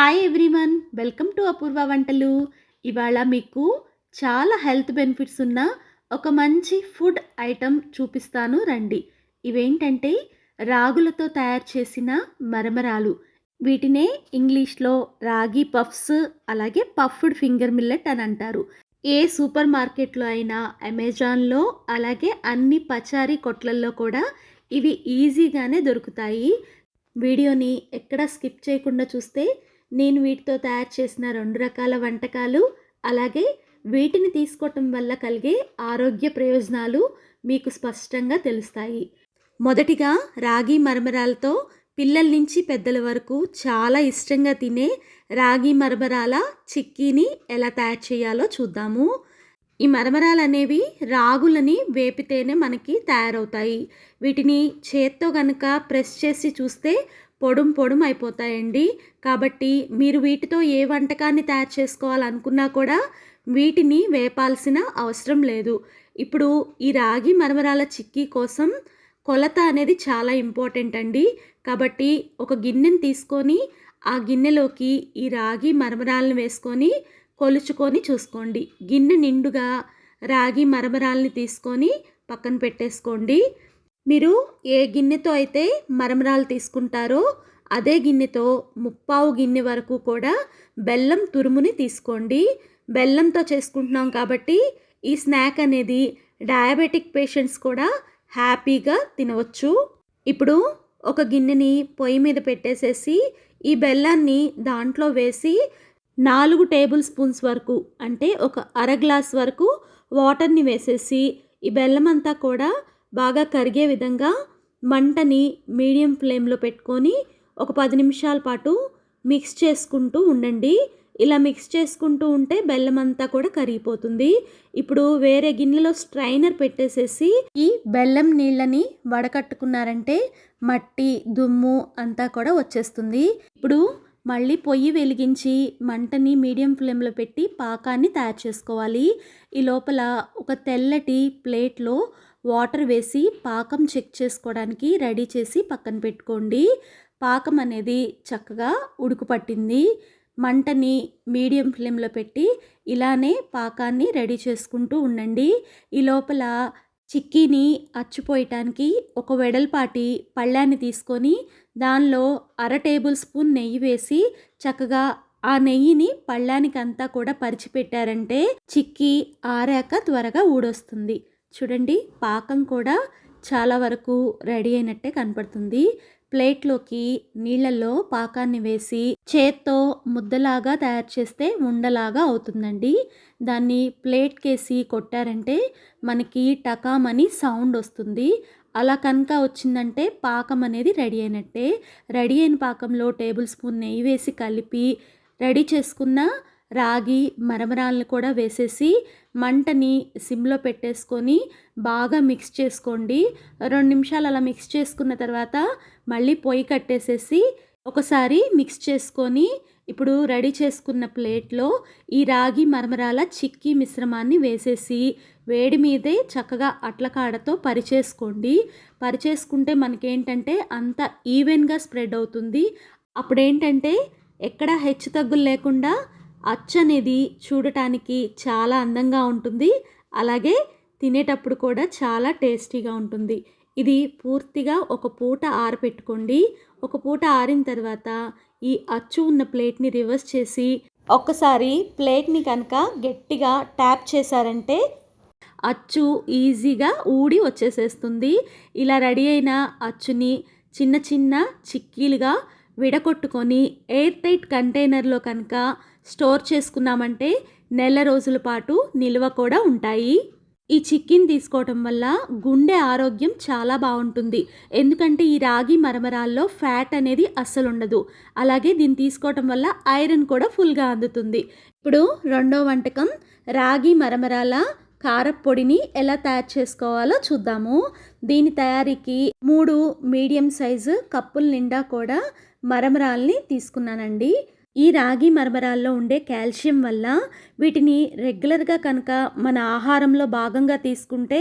Hi everyone, welcome to అపూర్వ వంటలు. ఇవాళ మీకు చాలా హెల్త్ బెనిఫిట్స్ ఉన్న ఒక మంచి ఫుడ్ ఐటెం చూపిస్తాను రండి. ఇవేంటంటే రాగులతో తయారు చేసిన మరమరాలు. వీటినే ఇంగ్లీష్లో రాగి పఫ్స్, అలాగే పఫ్డ్ ఫింగర్ మిల్లెట్ అని అంటారు. ఏ సూపర్ మార్కెట్లో అయినా, అమెజాన్లో, అలాగే అన్ని పచారీ కొట్లల్లో కూడా ఇవి ఈజీగానే దొరుకుతాయి. వీడియోని ఎక్కడ స్కిప్ చేయకుండా చూస్తే నేను వీటితో తయారు చేసిన 2 రకాల వంటకాలు, అలాగే వీటిని తీసుకోవటం వల్ల కలిగే ఆరోగ్య ప్రయోజనాలు మీకు స్పష్టంగా తెలుస్తాయి. మొదటిగా రాగి మరమరాలతో పిల్లల నుంచి పెద్దల వరకు చాలా ఇష్టంగా తినే రాగి మరమరాల చిక్కీని ఎలా తయారు చేయాలో చూద్దాము. ఈ మరమరాలు అనేవి రాగులని వేపితేనే మనకి తయారవుతాయి. వీటిని చేత్తో కనుక ప్రెస్ చేసి చూస్తే పొడుం పొడుం అయిపోతాయండి. కాబట్టి మీరు వీటితో ఏ వంటకాన్ని తయారు చేసుకోవాలనుకున్నా కూడా వీటిని వేపాల్సిన అవసరం లేదు. ఇప్పుడు ఈ రాగి మరమరాల చిక్కీ కోసం కొలత అనేది చాలా ఇంపార్టెంట్ అండి. కాబట్టి ఒక గిన్నెని తీసుకొని ఆ గిన్నెలోకి ఈ రాగి మరమరాలను వేసుకొని కొలుచుకొని చూసుకోండి. గిన్నె నిండుగా రాగి మరమరాలని తీసుకొని పక్కన పెట్టేసుకోండి. మీరు ఏ గిన్నెతో అయితే మరమరాలు తీసుకుంటారో అదే గిన్నెతో 3/4 గిన్నె వరకు కూడా బెల్లం తురుముని తీసుకోండి. బెల్లంతో చేసుకుంటున్నాం కాబట్టి ఈ స్నాక్ అనేది డయాబెటిక్ పేషెంట్స్ కూడా హ్యాపీగా తినవచ్చు. ఇప్పుడు ఒక గిన్నెని పొయ్యి మీద పెట్టేసేసి ఈ బెల్లాన్ని దాంట్లో వేసి 4 టేబుల్ స్పూన్స్ వరకు, అంటే ఒక అర గ్లాస్ వరకు వాటర్ని వేసేసి ఈ బెల్లం అంతా కూడా బాగా కరిగే విధంగా మంటని మీడియం ఫ్లేమ్లో పెట్టుకొని ఒక 10 నిమిషాల పాటు మిక్స్ చేసుకుంటూ ఉండండి. ఇలా మిక్స్ చేసుకుంటూ ఉంటే బెల్లం అంతా కూడా కరిగిపోతుంది. ఇప్పుడు వేరే గిన్నెలో స్ట్రైనర్ పెట్టేసేసి ఈ బెల్లం నీళ్ళని వడకట్టుకున్నారంటే మట్టి దుమ్ము అంతా కూడా వచ్చేస్తుంది. ఇప్పుడు మళ్ళీ పొయ్యి వెలిగించి మంటని మీడియం ఫ్లేమ్లో పెట్టి పాకాన్ని తయారు చేసుకోవాలి. ఈ లోపల ఒక తెల్లటి ప్లేట్లో వాటర్ వేసి పాకం చెక్ చేసుకోవడానికి రెడీ చేసి పక్కన పెట్టుకోండి. పాకం అనేది చక్కగా ఉడుకు పట్టింది. మంటని మీడియం ఫ్లేమ్లో పెట్టి ఇలానే పాకాన్ని రెడీ చేసుకుంటూ ఉండండి. ఈ లోపల చిక్కీని అచ్చుపోయటానికి ఒక వెడల్పాటి పళ్ళాన్ని తీసుకొని దానిలో అర టేబుల్ స్పూన్ నెయ్యి వేసి చక్కగా ఆ నెయ్యిని పళ్ళానికి అంతా కూడా పరిచిపెట్టారంటే చిక్కీ ఆరాక త్వరగా ఊడొస్తుంది. చూడండి, పాకం కూడా చాలా వరకు రెడీ అయినట్టే కనపడుతుంది. ప్లేట్లోకి నీళ్ళల్లో పాకాన్ని వేసి చేత్తో ముద్దలాగా తయారు చేస్తే ఉండలాగా అవుతుందండి. దాన్ని ప్లేట్కేసి కొట్టారంటే మనకి టకామని సౌండ్ వస్తుంది. అలా కనుక వచ్చిందంటే పాకం అనేది రెడీ అయినట్టే. రెడీ అయిన పాకంలో టేబుల్ స్పూన్ నెయ్యి వేసి కలిపి రెడీ చేసుకున్న రాగి మరమరాలను కూడా వేసేసి మంటని సిమ్లో పెట్టేసుకొని బాగా మిక్స్ చేసుకోండి. 2 నిమిషాలు అలా మిక్స్ చేసుకున్న తర్వాత మళ్ళీ పొయ్యి కట్టేసేసి ఒకసారి మిక్స్ చేసుకొని ఇప్పుడు రెడీ చేసుకున్న ప్లేట్లో ఈ రాగి మరమరాల చిక్కీ మిశ్రమాన్ని వేసేసి వేడి మీదే చక్కగా అట్లకాడతో పరిచేసుకోండి. పరిచేసుకుంటే మనకేంటంటే అంత ఈవెన్గా స్ప్రెడ్ అవుతుంది. అప్పుడేంటంటే ఎక్కడ హెచ్చు తగ్గులు లేకుండా అచ్చు అనేది చూడటానికి చాలా అందంగా ఉంటుంది. అలాగే తినేటప్పుడు కూడా చాలా టేస్టీగా ఉంటుంది. ఇది పూర్తిగా ఒక పూట ఆరపెట్టుకోండి. ఒక పూట ఆరిన తర్వాత ఈ అచ్చు ఉన్న ప్లేట్ని రివర్స్ చేసి ఒక్కసారి ప్లేట్ని కనుక గట్టిగా ట్యాప్ చేశారంటే అచ్చు ఈజీగా ఊడి వచ్చేసేస్తుంది. ఇలా రెడీ అయిన అచ్చుని చిన్న చిన్న చిక్కీలుగా విడగొట్టుకొని ఎయిర్ టైట్ కంటైనర్లో కనుక స్టోర్ చేసుకున్నామంటే నెల రోజుల పాటు నిల్వ కూడా ఉంటాయి. ఈ చిక్కీని తీసుకోవటం వల్ల గుండె ఆరోగ్యం చాలా బాగుంటుంది. ఎందుకంటే ఈ రాగి మరమరాల్లో ఫ్యాట్ అనేది అస్సలు ఉండదు. అలాగే దీన్ని తీసుకోవటం వల్ల ఐరన్ కూడా ఫుల్గా అందుతుంది. ఇప్పుడు రెండో వంటకం రాగి మరమరాల కారప్పొడిని ఎలా తయారు చేసుకోవాలో చూద్దాము. దీని తయారీకి 3 మీడియం సైజు కప్పుల నిండా కూడా మరమరాల్ని తీసుకున్నానండి. ఈ రాగి మరమరాల్లో ఉండే కాల్షియం వల్ల వీటిని రెగ్యులర్‌గా కనుక మన ఆహారంలో భాగంగా తీసుకుంటే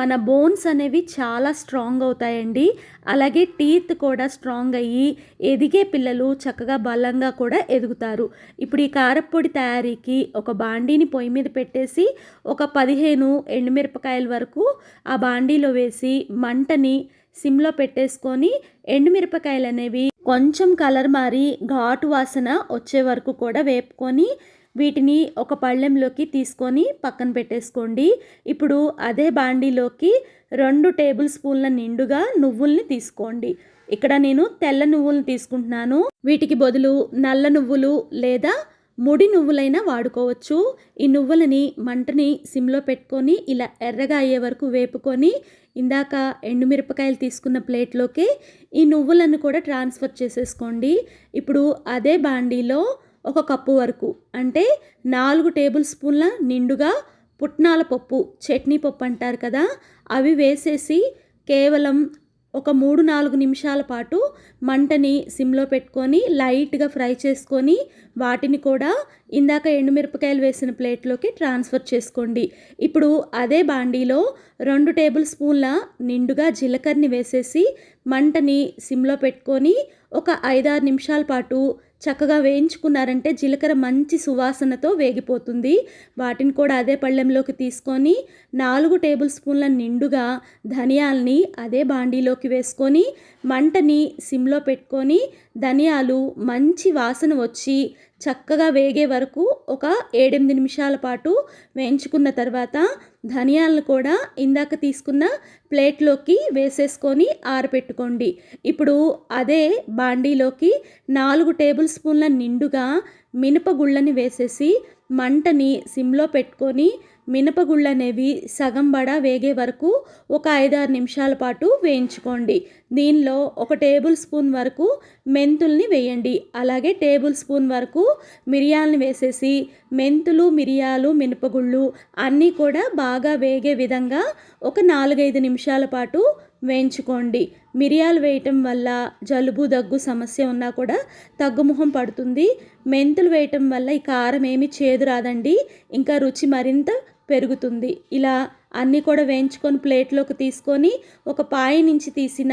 మన బోన్స్ అనేవి చాలా స్ట్రాంగ్ అవుతాయండి. అలాగే టీత్ కూడా స్ట్రాంగ్ అయ్యి ఎదిగే పిల్లలు చక్కగా బలంగా కూడా ఎదుగుతారు. ఇప్పుడు ఈ కారప్పొడి తయారీకి ఒక బాండీని పొయ్యి మీద పెట్టేసి ఒక 15 ఎండుమిరపకాయల వరకు ఆ బాండీలో వేసి మంటని సిమ్‌లో పెట్టేసుకొని ఎండుమిరపకాయలనేవి కొంచెం కలర్ మారి ఘాటు వాసన వచ్చే వరకు కూడా వేపుకొని వీటిని ఒక పళ్ళెంలోకి తీసుకొని పక్కన పెట్టేసుకోండి. ఇప్పుడు అదే బాండీలోకి 2 టేబుల్ స్పూన్ల నిండుగా నువ్వుల్ని తీసుకోండి. ఇక్కడ నేను తెల్ల నువ్వులను తీసుకుంటున్నాను. వీటికి బదులు నల్ల నువ్వులు లేదా ముడి నువ్వులైనా వాడుకోవచ్చు. ఈ నువ్వులని మంటని సిమ్లో పెట్టుకొని ఇలా ఎర్రగా అయ్యే వరకు వేపుకొని ఇందాక ఎండుమిరపకాయలు తీసుకున్న ప్లేట్లోకి ఈ నువ్వులను కూడా ట్రాన్స్ఫర్ చేసేసుకోండి. ఇప్పుడు అదే బాండీలో ఒక కప్పు వరకు అంటే 4 టేబుల్ స్పూన్ల నిండుగా పుట్నాల పప్పు, చట్నీ పప్పు అంటారు కదా, అవి వేసేసి కేవలం ఒక 3-4 నిమిషాల పాటు మంటని సిమ్లో పెట్టుకొని లైట్గా ఫ్రై చేసుకొని వాటిని కూడా ఇందాక ఎండుమిరపకాయలు వేసిన ప్లేట్లోకి ట్రాన్స్ఫర్ చేసుకోండి. ఇప్పుడు అదే బాండీలో 2 టేబుల్ స్పూన్ల నిండుగా జీలకర్రని వేసేసి మంటని సిమ్లో పెట్టుకొని ఒక 5-6 నిమిషాల పాటు చక్కగా వేయించుకున్నారంటే జీలకర్ర మంచి సువాసనతో వేగిపోతుంది. వాటిని కూడా అదే పళ్ళెంలోకి తీసుకొని 4 టేబుల్ స్పూన్ల నిండుగా ధనియాల్ని అదే బాండీలోకి వేసుకొని మంటని సిమ్లో పెట్టుకొని ధనియాలు మంచి వాసన వచ్చి చక్కగా వేగే వరకు ఒక 7-8 నిమిషాల పాటు వేయించుకున్న తర్వాత ధనియాలను కూడా ఇందాక తీసుకున్న ప్లేట్లోకి వేసేసుకొని ఆరబెట్టుకోండి. ఇప్పుడు అదే బాండీలోకి 4 టేబుల్ స్పూన్ల నిండుగా మినపగుళ్ళని వేసేసి మంటని సిమ్లో పెట్టుకొని మినపగుళ్ళు అనేవి సగం బడా వేగే వరకు ఒక 5-6 నిమిషాల పాటు వేయించుకోండి. దీనిలో ఒక టేబుల్ స్పూన్ వరకు మెంతుల్ని వేయండి. అలాగే టేబుల్ స్పూన్ వరకు మిరియాలని వేసేసి మెంతులు, మిరియాలు, మినపగుళ్ళు అన్నీ కూడా బాగా వేగే విధంగా ఒక 4-5 నిమిషాల పాటు వేయించుకోండి. మిరియాలు వేయటం వల్ల జలుబు దగ్గు సమస్య ఉన్నా కూడా తగ్గుముఖం పడుతుంది. మెంతులు వేయటం వల్ల ఈ కారం ఏమి చేదు రాదండి, ఇంకా రుచి మరింత పెరుగుతుంది. ఇలా అన్నీ కూడా వేయించుకొని ప్లేట్లోకి తీసుకొని ఒక పాయ నుంచి తీసిన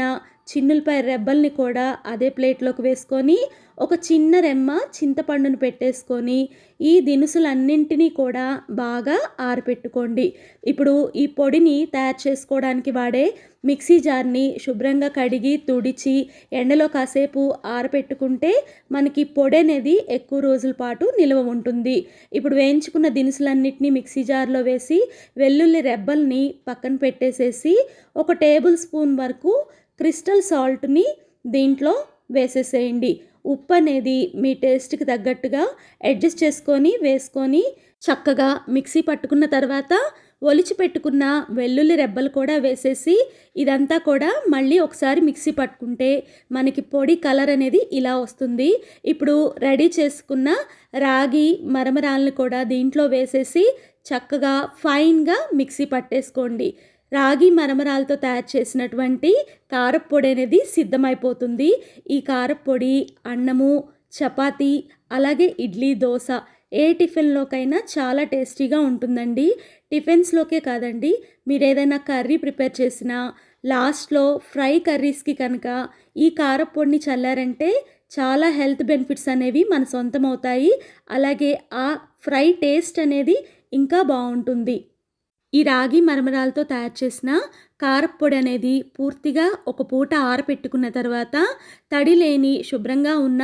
చిన్నులపై రెబ్బల్ని కూడా అదే ప్లేట్లోకి వేసుకొని ఒక చిన్న రెమ్మ చింతపండును పెట్టేసుకొని ఈ దినుసులన్నింటినీ కూడా బాగా ఆరపెట్టుకోండి. ఇప్పుడు ఈ పొడిని తయారు చేసుకోవడానికి వాడే మిక్సీ జార్ని శుభ్రంగా కడిగి తుడిచి ఎండలో కాసేపు ఆరపెట్టుకుంటే మనకి పొడి అనేది ఎక్కువ రోజుల పాటు నిల్వ ఉంటుంది. ఇప్పుడు వేయించుకున్న దినుసులన్నింటినీ మిక్సీ జార్లో వేసి వెల్లుల్లి రెబ్బల్ని పక్కన పెట్టేసేసి ఒక టేబుల్ స్పూన్ వరకు క్రిస్టల్ సాల్ట్ని దీంట్లో వేసేసేయండి. ఉప్పు అనేది మీ టేస్ట్కి తగ్గట్టుగా అడ్జస్ట్ చేసుకొని వేసుకొని చక్కగా మిక్సీ పట్టుకున్న తర్వాత ఒలిచి పెట్టుకున్న వెల్లుల్లి రెబ్బలు కూడా వేసేసి ఇదంతా కూడా మళ్ళీ ఒకసారి మిక్సీ పట్టుకుంటే మనకి పొడి కలర్ అనేది ఇలా వస్తుంది. ఇప్పుడు రెడీ చేసుకున్న రాగి మరమరాలను కూడా దీంట్లో వేసేసి చక్కగా ఫైన్గా మిక్సీ పట్టేసుకోండి. రాగి మరమరాలతో తయారు చేసినటువంటి కారప్పొడి అనేది సిద్ధమైపోతుంది. ఈ కారప్పొడి అన్నము, చపాతీ, అలాగే ఇడ్లీ, దోశ ఏ టిఫిన్లోకైనా చాలా టేస్టీగా ఉంటుందండి. టిఫిన్స్లోకే కాదండి, మీరు ఏదైనా కర్రీ ప్రిపేర్ చేసినా లాస్ట్లో ఫ్రై కర్రీస్కి కనుక ఈ కారప్పొడిని చల్లారంటే చాలా హెల్త్ బెనిఫిట్స్ అనేవి మన సొంతం అవుతాయి. అలాగే ఆ ఫ్రై టేస్ట్ అనేది ఇంకా బాగుంటుంది. ఈ రాగి మరమరాలతో తయారు చేసిన కారప్పొడి అనేది పూర్తిగా ఒక పూట ఆరపెట్టుకున్న తర్వాత తడి లేని శుభ్రంగా ఉన్న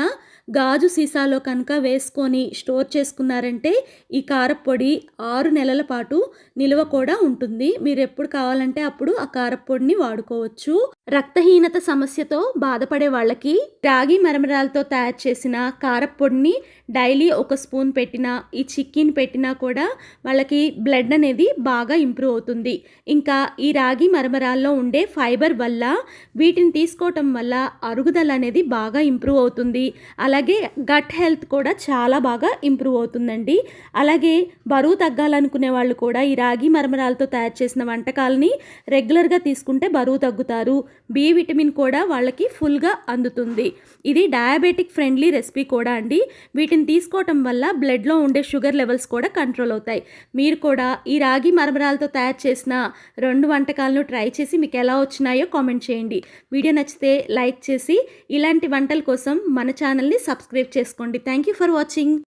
గాజు సీసాలో కనుక వేసుకొని స్టోర్ చేసుకున్నారంటే ఈ కారప్పొడి 6 నెలల పాటు నిల్వ కూడా ఉంటుంది. మీరు ఎప్పుడు కావాలంటే అప్పుడు ఆ కారప్పొడిని వాడుకోవచ్చు. రక్తహీనత సమస్యతో బాధపడే వాళ్ళకి రాగి మరమరాలతో తయారు చేసిన కారప్పొడిని డైలీ ఒక స్పూన్ పెట్టినా, ఈ చిక్కీని పెట్టినా కూడా వాళ్ళకి బ్లడ్ అనేది బాగా ఇంప్రూవ్ అవుతుంది. ఇంకా ఈ రాగి మరమరాలు మరమరాల్లో ఉండే ఫైబర్ వల్ల వీటిని తీసుకోవటం వల్ల అరుగుదల అనేది బాగా ఇంప్రూవ్ అవుతుంది. అలాగే గట్ హెల్త్ కూడా చాలా బాగా ఇంప్రూవ్ అవుతుందండి. అలాగే బరువు తగ్గాలనుకునే వాళ్ళు కూడా ఈ రాగి మరమరాలతో తయారు చేసిన వంటకాలని రెగ్యులర్గా తీసుకుంటే బరువు తగ్గుతారు. బి విటమిన్ కూడా వాళ్ళకి ఫుల్గా అందుతుంది. ఇది డయాబెటిక్ ఫ్రెండ్లీ రెసిపీ కూడా అండి. వీటిని తీసుకోవటం వల్ల బ్లడ్లో ఉండే షుగర్ లెవెల్స్ కూడా కంట్రోల్ అవుతాయి. మీరు కూడా ఈ రాగి మరమరాలతో తయారు చేసిన 2 వంటకాలను ట్రై చేసి మీకు ఎలా వచ్చినాయో కామెంట్ చేయండి. వీడియో నచ్చితే లైక్ చేసి ఇలాంటి వంటల కోసం మన ఛానల్ని సబ్స్క్రైబ్ చేసుకోండి. Thank you for watching.